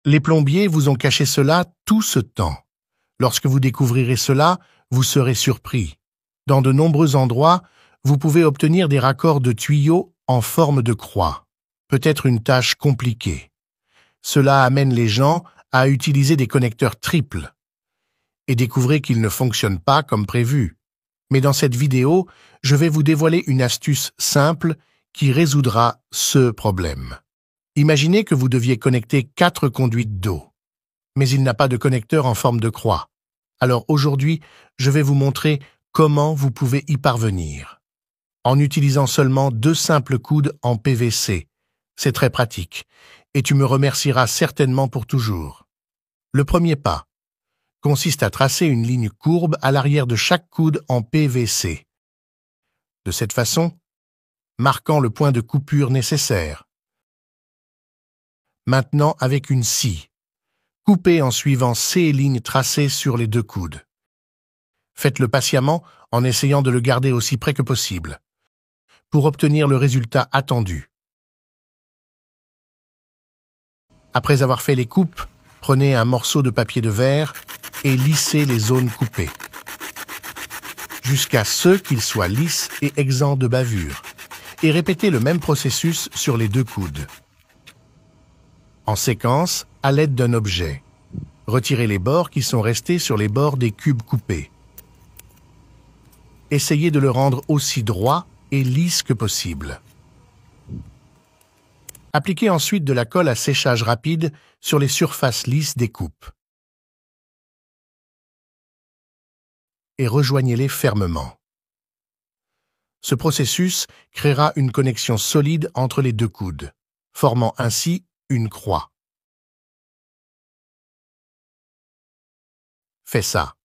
Les plombiers vous ont caché cela tout ce temps. Lorsque vous découvrirez cela, vous serez surpris. Dans de nombreux endroits, vous pouvez obtenir des raccords de tuyaux en forme de croix. Peut-être une tâche compliquée. Cela amène les gens à utiliser des connecteurs triples. Et découvrez qu'ils ne fonctionnent pas comme prévu. Mais dans cette vidéo, je vais vous dévoiler une astuce simple qui résoudra ce problème. Imaginez que vous deviez connecter 4 conduites d'eau. Mais il n'a pas de connecteur en forme de croix. Alors aujourd'hui, je vais vous montrer comment vous pouvez y parvenir. En utilisant seulement 2 simples coudes en PVC. C'est très pratique, et tu me remercieras certainement pour toujours. Le premier pas consiste à tracer une ligne courbe à l'arrière de chaque coude en PVC. De cette façon, marquant le point de coupure nécessaire. Maintenant avec une scie. Coupez en suivant ces lignes tracées sur les 2 coudes. Faites-le patiemment en essayant de le garder aussi près que possible, pour obtenir le résultat attendu. Après avoir fait les coupes, prenez un morceau de papier de verre et lissez les zones coupées, jusqu'à ce qu'ils soient lisses et exempts de bavures, et répétez le même processus sur les 2 coudes. En séquence, à l'aide d'un objet, retirez les bords qui sont restés sur les bords des cubes coupés. Essayez de le rendre aussi droit et lisse que possible. Appliquez ensuite de la colle à séchage rapide sur les surfaces lisses des coupes. Et rejoignez-les fermement. Ce processus créera une connexion solide entre les 2 coudes, formant ainsi une croix. Fais ça.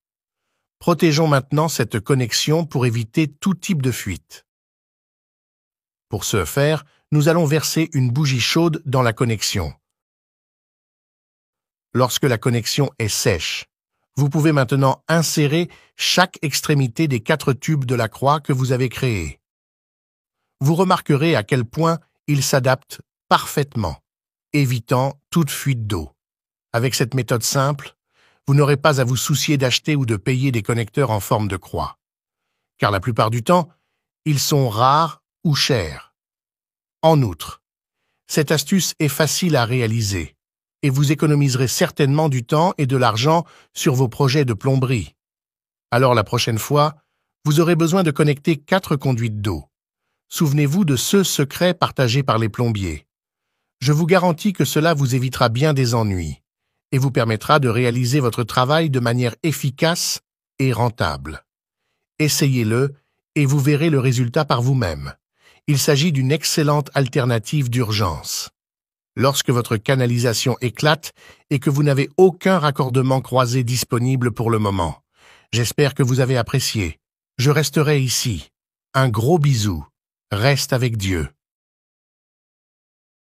Protégeons maintenant cette connexion pour éviter tout type de fuite. Pour ce faire, nous allons verser une bougie chaude dans la connexion. Lorsque la connexion est sèche, vous pouvez maintenant insérer chaque extrémité des 4 tubes de la croix que vous avez créée. Vous remarquerez à quel point ils s'adaptent parfaitement, évitant toute fuite d'eau. Avec cette méthode simple, vous n'aurez pas à vous soucier d'acheter ou de payer des connecteurs en forme de croix, car la plupart du temps, ils sont rares ou chers. En outre, cette astuce est facile à réaliser et vous économiserez certainement du temps et de l'argent sur vos projets de plomberie. Alors la prochaine fois, vous aurez besoin de connecter 4 conduites d'eau. Souvenez-vous de ce secret partagé par les plombiers. Je vous garantis que cela vous évitera bien des ennuis et vous permettra de réaliser votre travail de manière efficace et rentable. Essayez-le et vous verrez le résultat par vous-même. Il s'agit d'une excellente alternative d'urgence. Lorsque votre canalisation éclate et que vous n'avez aucun raccordement croisé disponible pour le moment. J'espère que vous avez apprécié. Je resterai ici. Un gros bisou. Reste avec Dieu.